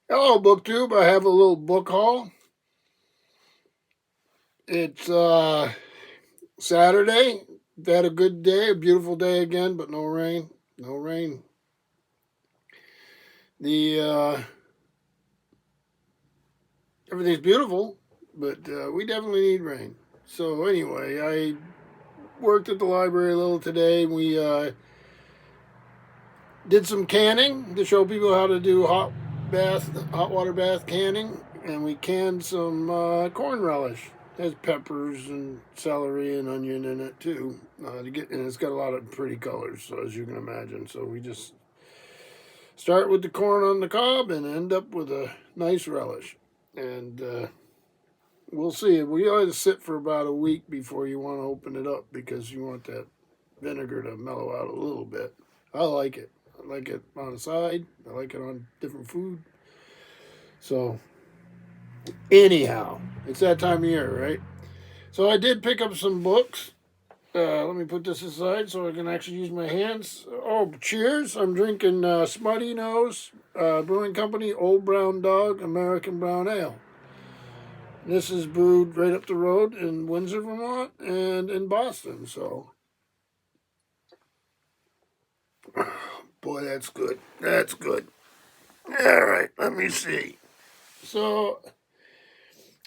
Hello, BookTube. I have a little book haul. It's Saturday. Had a good day, a beautiful day again, but no rain. No rain. The Everything's beautiful, but we definitely need rain. So anyway, I worked at the library a little today. We did some canning to show people how to do hot water bath canning, and we canned some corn relish. It has peppers and celery and onion in it too. And it's got a lot of pretty colors, so as you can imagine. So we just start with the corn on the cob and end up with a nice relish. And we'll see. We always sit for about a week before you want to open it up because you want that vinegar to mellow out a little bit. I like it. I like it on the side. I like it on different food. So anyhow, it's that time of year, right? So I did pick up some books. Let me put this aside so I can actually use my hands. Oh, cheers! I'm drinking Smutty Nose Brewing Company Old Brown Dog American Brown Ale. This is brewed right up the road in Windsor, Vermont, and in Boston. So, boy, that's good. That's good. All right, let me see. So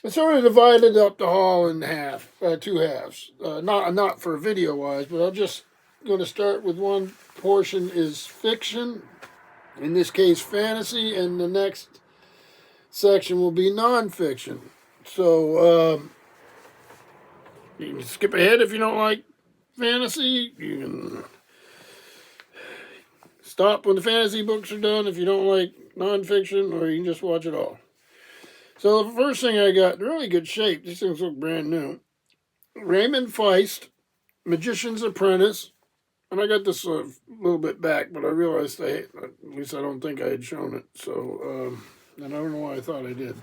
I sort of divided up the haul in half, two halves. Not for video wise, but I'm just going to start with one portion is fiction, in this case fantasy, and the next section will be nonfiction. So you can skip ahead if you don't like fantasy. You can stop when the fantasy books are done if you don't like nonfiction, or you can just watch it all. So the first thing I got, really good shape. These things look brand new. Raymond Feist, Magician's Apprentice, and I got this a little bit back, but I realized at least I don't think I had shown it. So, and I don't know why I thought I did.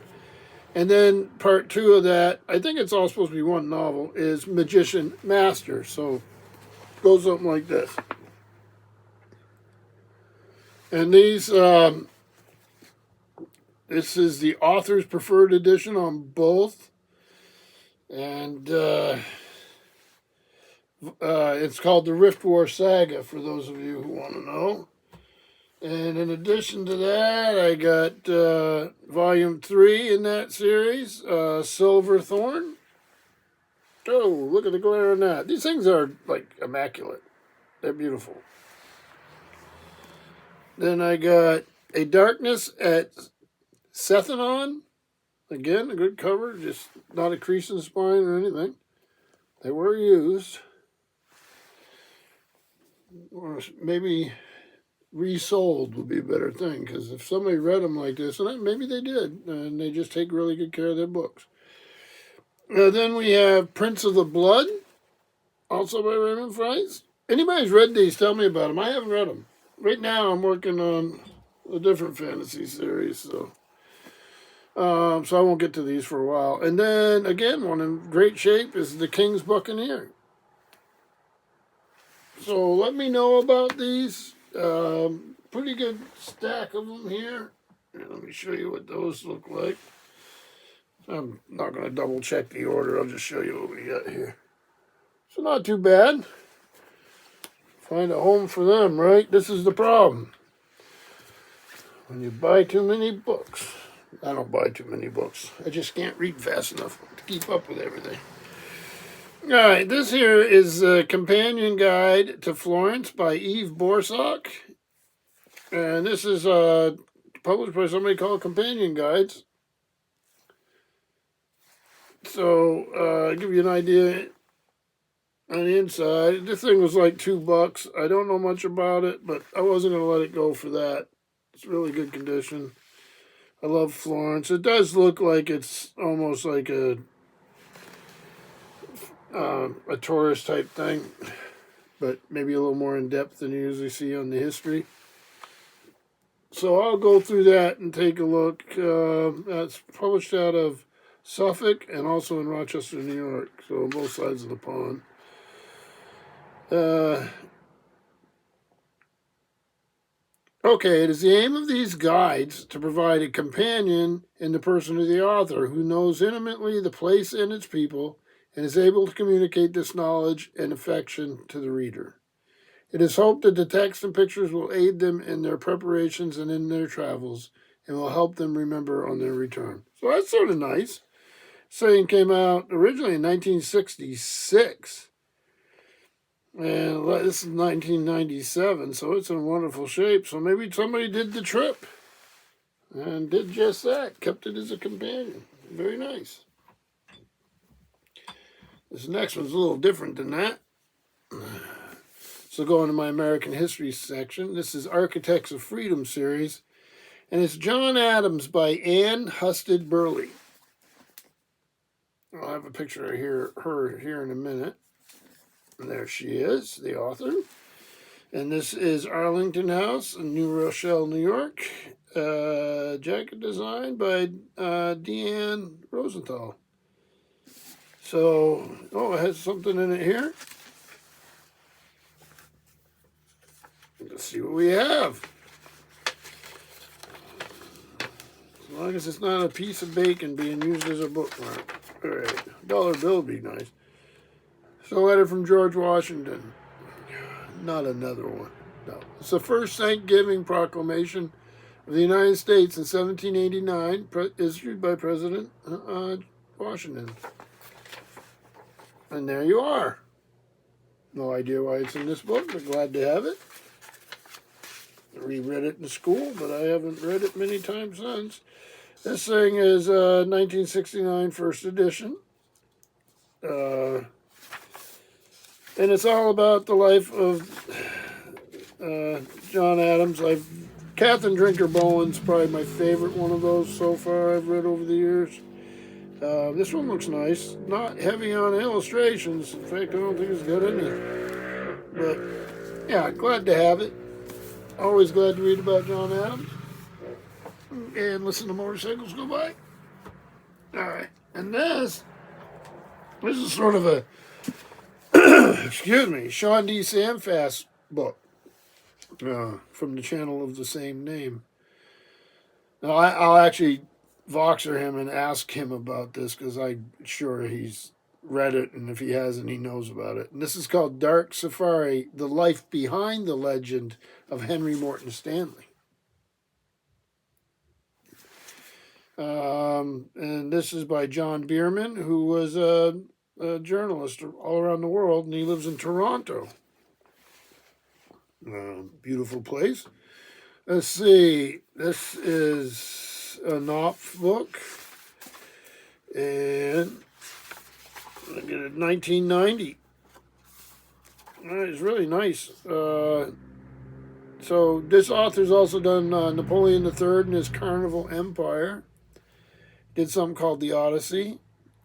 And then part two of that, I think it's all supposed to be one novel, is Magician Master. So, it goes something like this. And this is the author's preferred edition on both. And it's called the Rift War Saga, for those of you who want to know. And in addition to that, I got volume 3 in that series, Silver Thorn. Oh, look at the glare on that. These things are like immaculate. They're beautiful. Then I got A Darkness at Sethanon. Again, a good cover, just not a crease in the spine or anything. They were used. Or maybe resold would be a better thing, because if somebody read them like this, and maybe they did, and they just take really good care of their books. Then we have Prince of the Blood, also by Raymond Feist. Anybody's read these, tell me about them. I haven't read them. Right now, I'm working on a different fantasy series, so I won't get to these for a while. And then, again, one in great shape is The King's Buccaneer. So let me know about these. Pretty good stack of them here. Let me show you what those look like. I'm not going to double check the order. I'll just show you what we got here. So not too bad. Find a home for them, right? This is the problem. When you buy too many books. I don't buy too many books. I just can't read fast enough to keep up with everything. All right, this here is a companion guide to Florence by Eve Borsock. And this is published by somebody called Companion Guides. So I'll give you an idea on the inside. This thing was like $2. I don't know much about it, but I wasn't going to let it go for that. It's really good condition. I love Florence. It does look like it's almost like a tourist type thing, but maybe a little more in depth than you usually see on the history. So I'll go through that and take a look. That's published out of Suffolk and also in Rochester, New York, so on both sides of the pond. Okay, it is the aim of these guides to provide a companion in the person of the author who knows intimately the place and its people and is able to communicate this knowledge and affection to the reader. It is hoped that the text and pictures will aid them in their preparations and in their travels and will help them remember on their return. So that's sort of nice. Saying came out originally in 1966. And this is 1997, so it's in wonderful shape. So maybe somebody did the trip and did just that, kept it as a companion. Very nice. This next one's a little different than that. So going to my American history section. This is Architects of Freedom series, and it's John Adams by Anne Husted Burley. I'll have a picture of her here in a minute. And there she is, the author. And this is Arlington House in New Rochelle, New York. Jacket design by Deanne Rosenthal. So, it has something in it here. Let's see what we have. As long as it's not a piece of bacon being used as a bookmark. All right, dollar bill would be nice. So, a letter from George Washington. Not another one. No. It's the first Thanksgiving proclamation of the United States in 1789, issued by President Washington. And there you are. No idea why it's in this book, but glad to have it. I reread it in school, but I haven't read it many times since. This thing is 1969 first edition. And it's all about the life of John Adams. Catherine Drinker Bowen's probably my favorite one of those so far I've read over the years. This one looks nice. Not heavy on illustrations. In fact, I don't think it's got any. But, yeah, glad to have it. Always glad to read about John Adams. And listen to motorcycles go by. Alright. And this is sort of a excuse me, Sean D. Samfast book from the channel of the same name. Now, I'll actually Voxer him and ask him about this because I'm sure he's read it, and if he hasn't, he knows about it. And this is called Dark Safari, The Life Behind the Legend of Henry Morton Stanley. And this is by John Bierman, who was a journalist all around the world, and he lives in Toronto. Beautiful place. Let's see. This is a Knopf book, and I get it 1990. It's really nice. So this author's also done Napoleon III and his Carnival Empire. Did something called The Odyssey,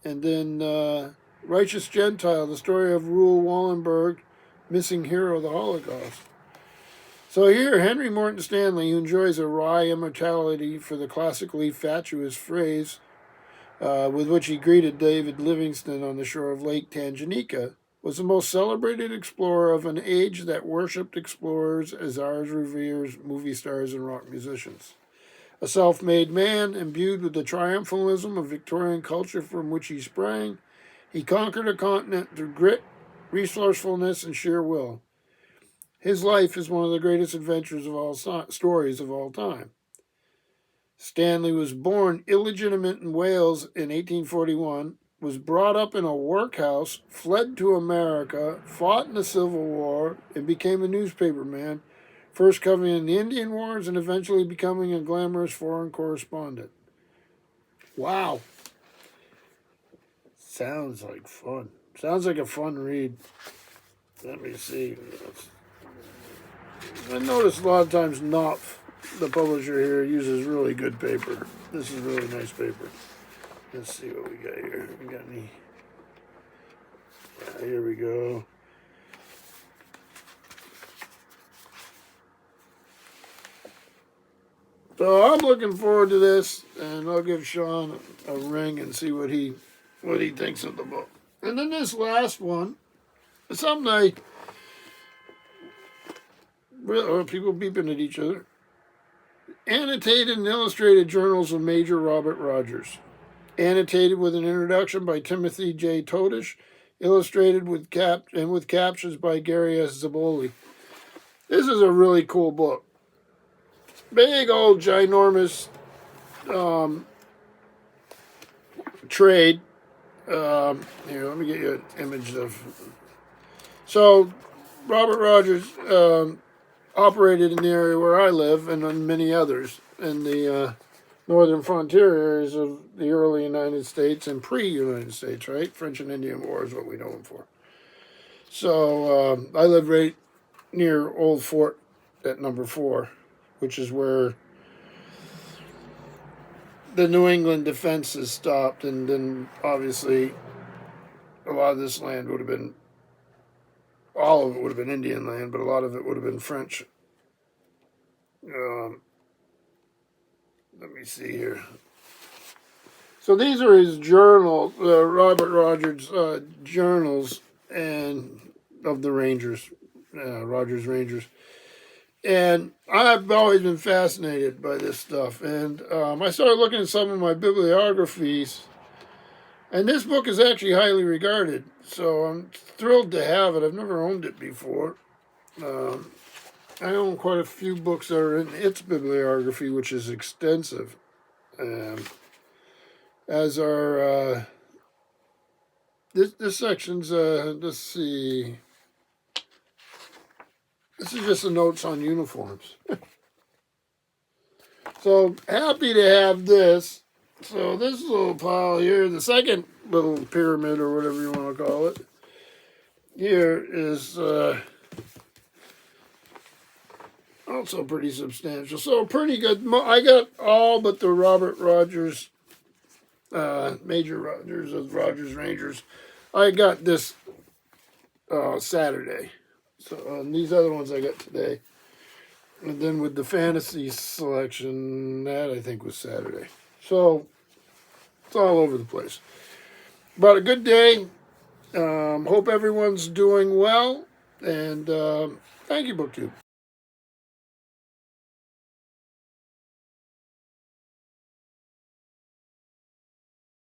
and then Righteous Gentile, the story of Reuel Wallenberg, missing hero of the Holocaust. So here, Henry Morton Stanley, who enjoys a wry immortality for the classically fatuous phrase with which he greeted David Livingstone on the shore of Lake Tanganyika, was the most celebrated explorer of an age that worshipped explorers as ours reveres movie stars and rock musicians. A self-made man, imbued with the triumphalism of Victorian culture from which he sprang, he conquered a continent through grit, resourcefulness, and sheer will. His life is one of the greatest adventures of all stories of all time. Stanley was born illegitimate in Wales in 1841, was brought up in a workhouse, fled to America, fought in the Civil War, and became a newspaperman, first covering the Indian Wars and eventually becoming a glamorous foreign correspondent. Wow. Sounds like fun. Sounds like a fun read. Let me see. I notice a lot of times Knopf, the publisher here, uses really good paper. This is really nice paper. Let's see what we got here. We got any? Yeah, here we go. So I'm looking forward to this, and I'll give Sean a ring and see what he thinks of the book. And then this last one, something people beeping at each other. Annotated and illustrated journals of Major Robert Rogers. Annotated with an introduction by Timothy J. Todish. Illustrated with captions by Gary S. Zaboli. This is a really cool book. Big old ginormous trade. Here, let me get you an image of. So, Robert Rogers operated in the area where I live and in many others in the northern frontier areas of the early United States and pre-United States, right? French and Indian War is what we know him for. So, I live right near Old Fort at number 4, which is where the New England defenses stopped, and then obviously a lot of this land would have been, all of it would have been Indian land, but a lot of it would have been French. Let me see here. So these are his journals, Robert Rogers' journals, and of the Rangers, Rogers Rangers. And I've always been fascinated by this stuff. And I started looking at some of my bibliographies. And this book is actually highly regarded. So I'm thrilled to have it. I've never owned it before. I own quite a few books that are in its bibliography, which is extensive. As are, this section's, let's see. This is just the notes on uniforms. So, happy to have this. So, this little pile here, the second little pyramid, or whatever you want to call it, here is also pretty substantial. So, pretty good. I got all but the Robert Rogers, Major Rogers of Rogers Rangers. I got this Saturday. So, these other ones I got today. And then with the fantasy selection, that I think was Saturday. So, it's all over the place. But a good day. Hope everyone's doing well. And thank you, BookTube.